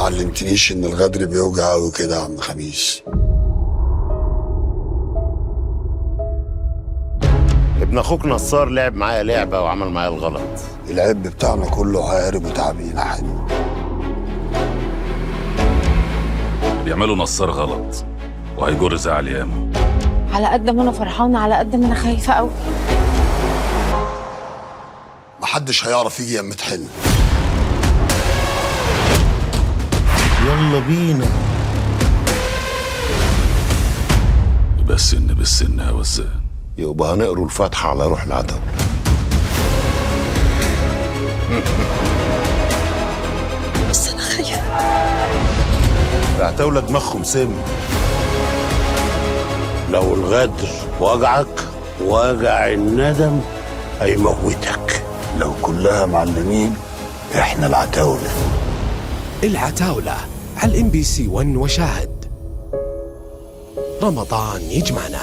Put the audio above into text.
علمتنيش ان الغدر بيوجع قوي كده يا عم خميس. ابن اخوك نصار لعب معايا لعبه وعمل معايا الغلط. العيب بتاعنا كله عارب وتعبين يا حلو. بيعملوا نصار غلط وهيجر زعل ياما. على قد ما انا فرحانه على قد ما انا خايفه قوي. محدش هيعرف يجي يا حلو. يلا بينا. يبقى السن بالسن يا وزان. يبقى هنقروا الفاتحه على روح العدو. بس انا خايفه. العتاولة دماغهم سم. لو الغدر وجعك وجع الندم هيموتك. لو كلها معلمين احنا العتاولة. العتاولة على الMBC 1 وشاهد. رمضان يجمعنا.